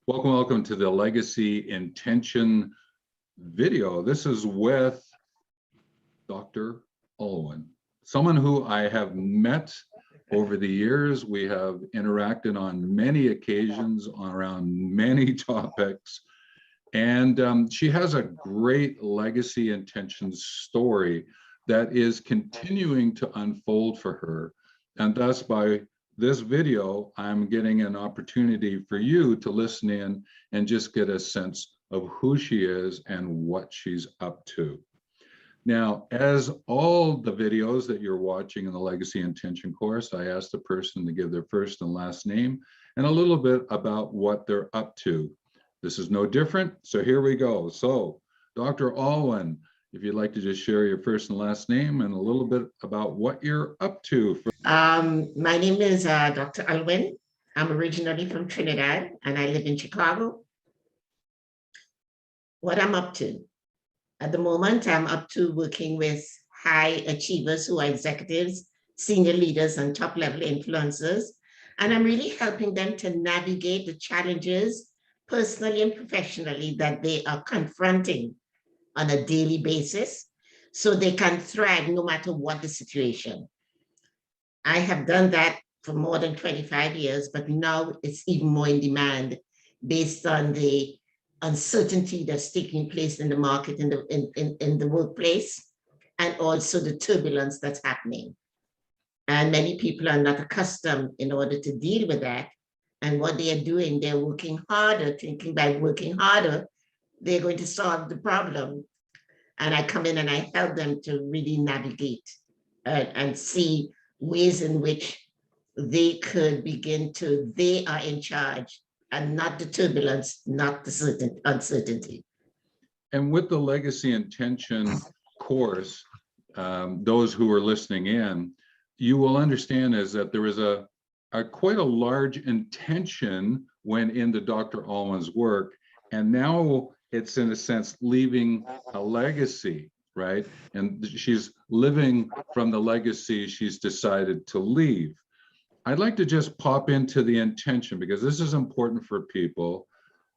Welcome to the Legacy Intention video. This is with Dr. Ulwyn, someone who I have met over the years. We have interacted on many occasions around many topics, and she has a great legacy intentions story that is continuing to unfold for her. And thus, by this video, I'm getting an opportunity for you to listen in and just get a sense of who she is and what she's up to. Now, as all the videos that you're watching in the Legacy Intention course, I asked the person to give their first and last name and a little bit about what they're up to. This is no different, so here we go. So, Dr. Ulwyn, if you'd like to just share your first and last name and a little bit about what you're up to. My name is Dr. Ulwyn. I'm originally from Trinidad and I live in Chicago. What I'm up to? At the moment, I'm up to working with high achievers who are executives, senior leaders, and top-level influencers. And I'm really helping them to navigate the challenges personally and professionally that they are confronting on a daily basis so they can thrive no matter what the situation. I have done that for more than 25 years, but now it's even more in demand based on the uncertainty that's taking place in the market, in the workplace, and also the turbulence that's happening. And many people are not accustomed in order to deal with that. And what they are doing, they're working harder, thinking by working harder, they're going to solve the problem. And I come in and I help them to really navigate and see ways in which they could begin to, they are in charge and not the turbulence, not the uncertainty. And with the Legacy Intention course, those who are listening in, you will understand is that there is a quite a large intention went into Dr. Ulwyn's work, and now it's in a sense leaving a legacy, right? And she's living from the legacy she's decided to leave. I'd like to just pop into the intention because this is important for people.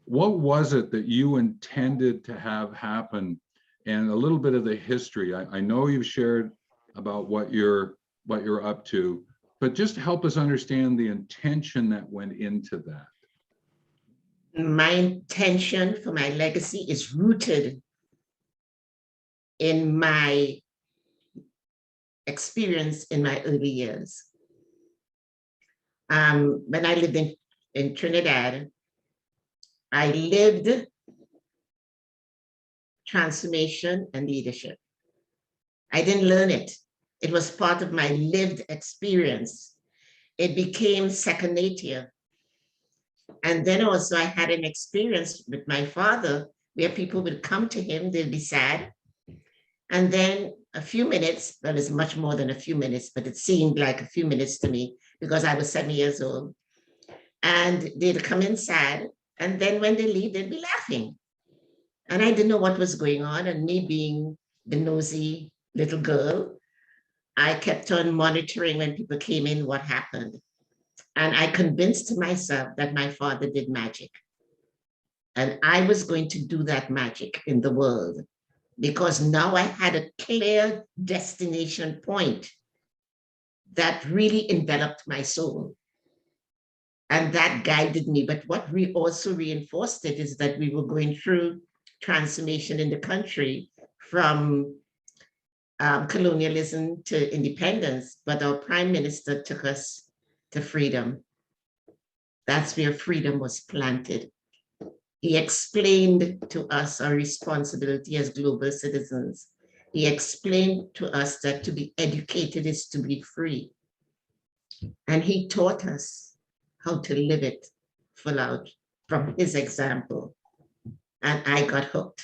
What was it that you intended to have happen, and a little bit of the history? I know you've shared about what you're up to, but just help us understand the intention that went into that. My intention for my legacy is rooted in my experience in my early years. When I lived in Trinidad, I lived transformation and leadership. I didn't learn it. It was part of my lived experience. It became second nature. And then also I had an experience with my father where people would come to him, they'd be sad. And then a few minutes, well, it's much more than a few minutes, but it seemed like a few minutes to me because I was 7 years old. And they'd come in sad. And then when they leave, they'd be laughing. And I didn't know what was going on. And me being the nosy little girl, I kept on monitoring when people came in, what happened. And I convinced myself that my father did magic. And I was going to do that magic in the world because now I had a clear destination point that really enveloped my soul. And that guided me. But what we also reinforced it is that we were going through transformation in the country from colonialism to independence, but our prime minister took us to freedom. That's where freedom was planted. He explained to us our responsibility as global citizens. He explained to us that to be educated is to be free. And he taught us how to live it full out from his example. And I got hooked.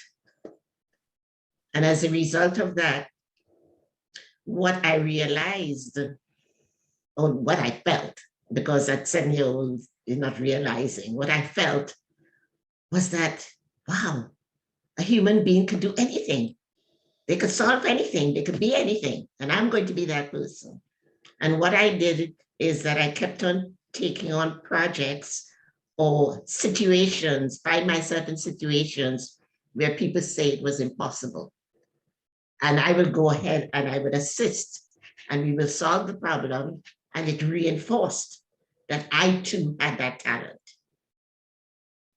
And as a result of that, what I realized, or what I felt, because at 7 years old, you're not realizing, what I felt was that, wow, a human being could do anything. They could solve anything, they could be anything, and I'm going to be that person. And what I did is that I kept on taking on projects or situations, find myself in situations where people say it was impossible. And I will go ahead and I would assist, and we will solve the problem, and it reinforced that I too had that talent.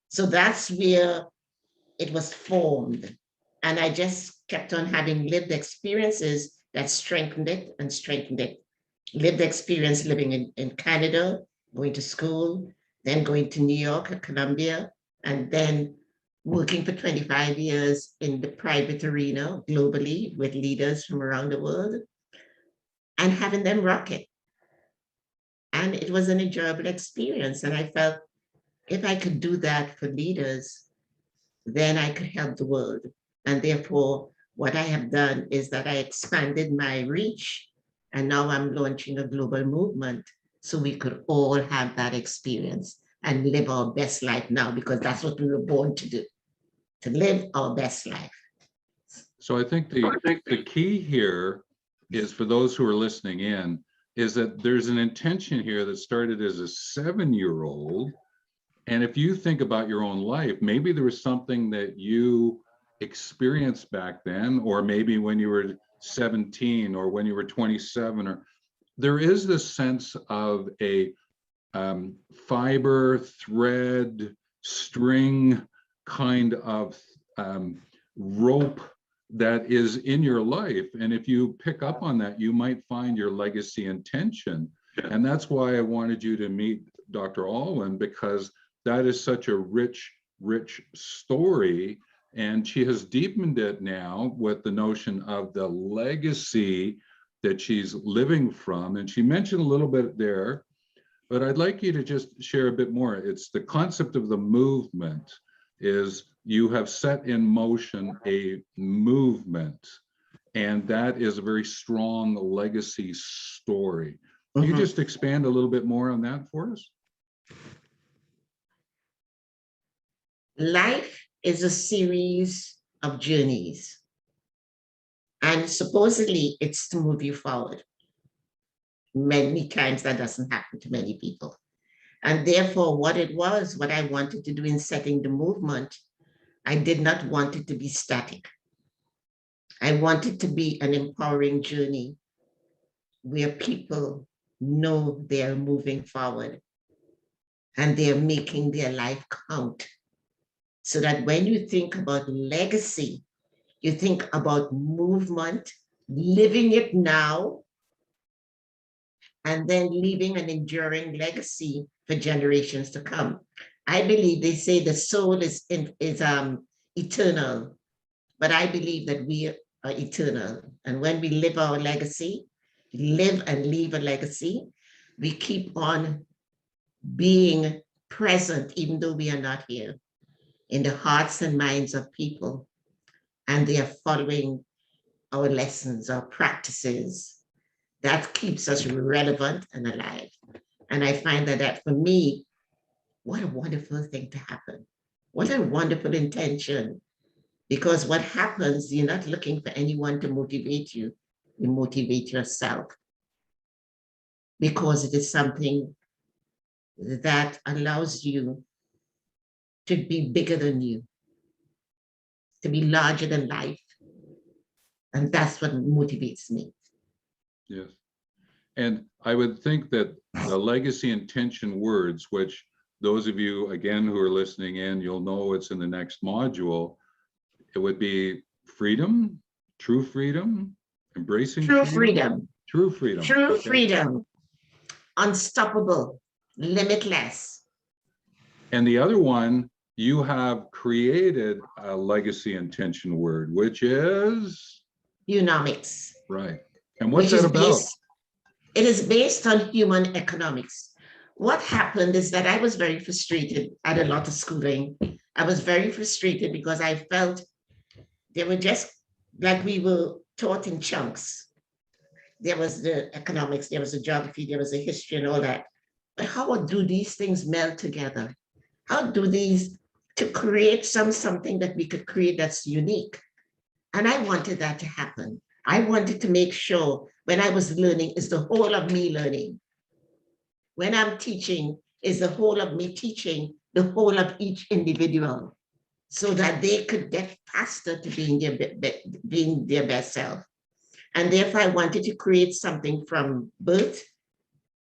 So that's where it was formed. And I just kept on having lived experiences that strengthened it and strengthened it. Lived experience living in Canada, going to school, then going to New York at Columbia, and then working for 25 years in the private arena globally with leaders from around the world and having them rock it. And it was an enjoyable experience. And I felt if I could do that for leaders, then I could help the world. And therefore, what I have done is that I expanded my reach, and now I'm launching a global movement so we could all have that experience and live our best life now, because that's what we were born to do, to live our best life. So I think the key here is, for those who are listening in, is that there's an intention here that started as a 7-year-old. And if you think about your own life, maybe there was something that you experienced back then, or maybe when you were 17 or when you were 27, or there is this sense of a fiber, thread, string kind of rope that is in your life. And if you pick up on that, you might find your legacy intention. And that's why I wanted you to meet Dr. Ulwyn, because that is such a rich, rich story. And she has deepened it now with the notion of the legacy that she's living from. And she mentioned a little bit there, but I'd like you to just share a bit more. It's the concept of the movement is you have set in motion a movement, and that is a very strong legacy story. Can you just expand a little bit more on that for us? Life is a series of journeys, and supposedly it's to move you forward. Many times that doesn't happen to many people. And therefore, what I wanted to do in setting the movement, I did not want it to be static. I wanted to be an empowering journey where people know they're moving forward and they're making their life count. So that when you think about legacy, you think about movement, living it now, and then leaving an enduring legacy for generations to come. I believe they say the soul is eternal, but I believe that we are eternal. And when we live our legacy, live and leave a legacy, we keep on being present, even though we are not here, in the hearts and minds of people. And they are following our lessons, our practices. That keeps us relevant and alive. And I find that for me, what a wonderful thing to happen. What a wonderful intention. Because what happens, you're not looking for anyone to motivate you. You motivate yourself. Because it is something that allows you to be bigger than you, to be larger than life. And that's what motivates me. Yes. And I would think that the legacy intention words, which those of you, again, who are listening in, you'll know it's in the next module. It would be freedom, embracing true freedom, true freedom, true freedom, unstoppable, limitless. And the other one, you have created a legacy intention word, which is? Eunomics. Right. And what's that about? It is based on human economics. What happened is that I was very frustrated. I had a lot of schooling. I was very frustrated because I felt they were just like we were taught in chunks. There was the economics, there was the geography, there was the history and all that. But how do these things meld together? How do these, to create something that we could create that's unique? And I wanted that to happen. I wanted to make sure when I was learning, is the whole of me learning. When I'm teaching, is the whole of me teaching, the whole of each individual so that they could get faster to being their best self. And therefore, I wanted to create something from birth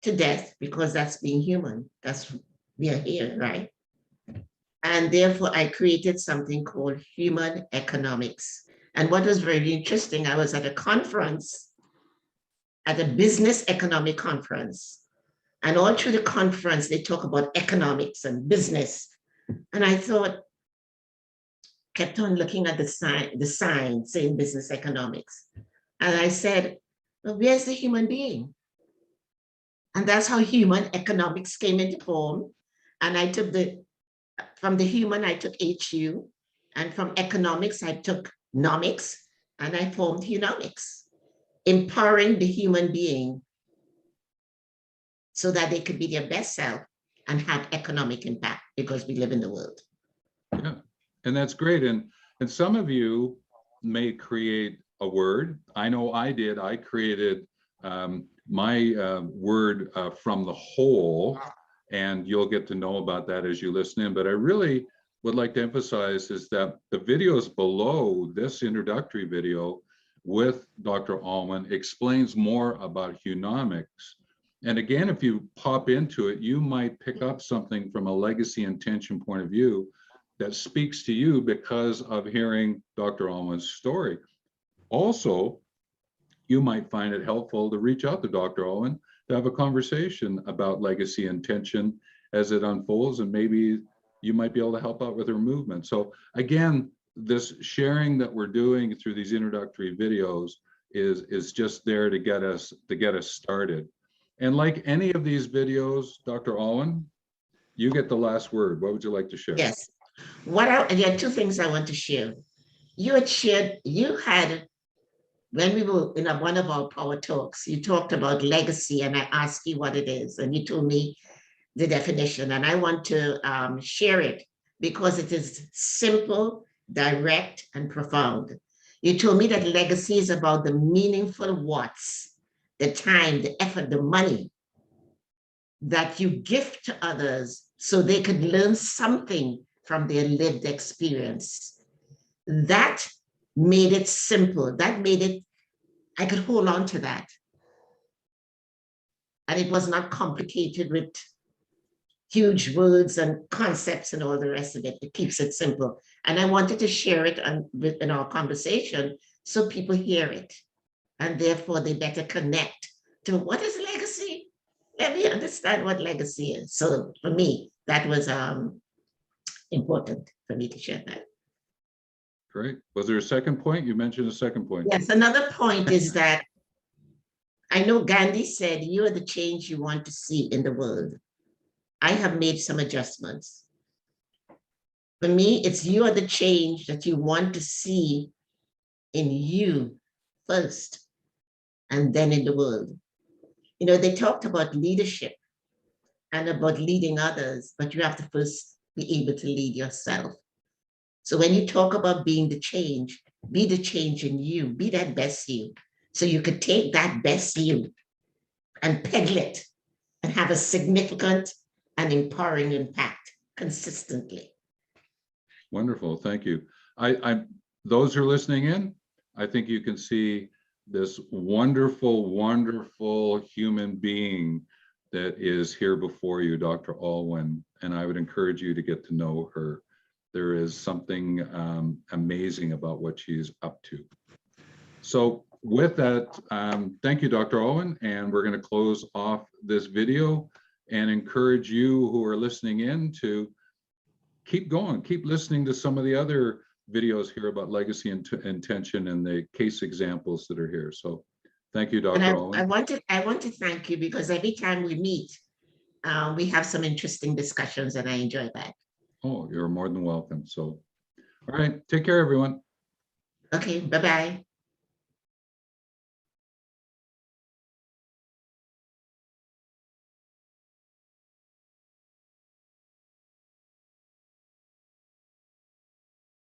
to death, because that's being human. That's, we are here, right? And therefore, I created something called human economics. And what was very interesting, I was at a conference, at a business economic conference. And all through the conference, they talk about economics and business. And I thought, kept on looking at the sign saying business economics. And I said, well, where's the human being? And that's how human economics came into form. And I took from the human, I took HU, and from economics, I took nomics, and I formed hunomics, empowering the human being so that they could be their best self and have economic impact, because we live in the world. Yeah, and that's great. And some of you may create a word. I know I did. I created my word from the whole, and you'll get to know about that as you listen in. But I really would like to emphasize is that the videos below this introductory video with Dr. Ulwyn explains more about hunomics. And again, if you pop into it, you might pick up something from a legacy intention point of view that speaks to you because of hearing Dr. Ulwyn's story. Also, you might find it helpful to reach out to Dr. Ulwyn to have a conversation about legacy intention as it unfolds, and maybe you might be able to help out with her movement. So again, this sharing that we're doing through these introductory videos is just there to get us started. And like any of these videos, Dr. Ulwyn, you get the last word. What would you like to share? Yes. There are two things I want to share. You had, when we were in one of our power talks, you talked about legacy, and I asked you what it is, and you told me the definition, and I want to share it because it is simple, direct, and profound. You told me that legacy is about the meaningful what's, the time, the effort, the money that you give to others so they could learn something from their lived experience. That made it simple. That made it, I could hold on to that. And it was not complicated with huge words and concepts and all the rest of it. It keeps it simple. And I wanted to share it in our conversation so people hear it. And therefore they better connect to what is legacy. Let me understand what legacy is. So for me, that was important for me to share that. Great. Was there a second point? You mentioned a second point. Yes, another point is that I know Gandhi said, you are the change you want to see in the world. I have made some adjustments. For me, it's you are the change that you want to see in you first, and then in the world. You know, they talked about leadership and about leading others, but you have to first be able to lead yourself. So when you talk about being the change, be the change in you, be that best you. So you could take that best you and peddle it and have a significant and empowering impact consistently. Wonderful, thank you. Those who are listening in, I think you can see this wonderful, wonderful human being that is here before you, Dr. Ulwyn, and I would encourage you to get to know her. There is something amazing about what she's up to. So with that, thank you, Dr. Ulwyn, and we're going to close off this video and encourage you who are listening in to keep going, keep listening to some of the other videos here about legacy and intention and the case examples that are here. So thank you, Dr. Ulwyn. I want to thank you because every time we meet, we have some interesting discussions and I enjoy that. Oh, you're more than welcome. So, all right, take care, everyone. Okay, bye-bye.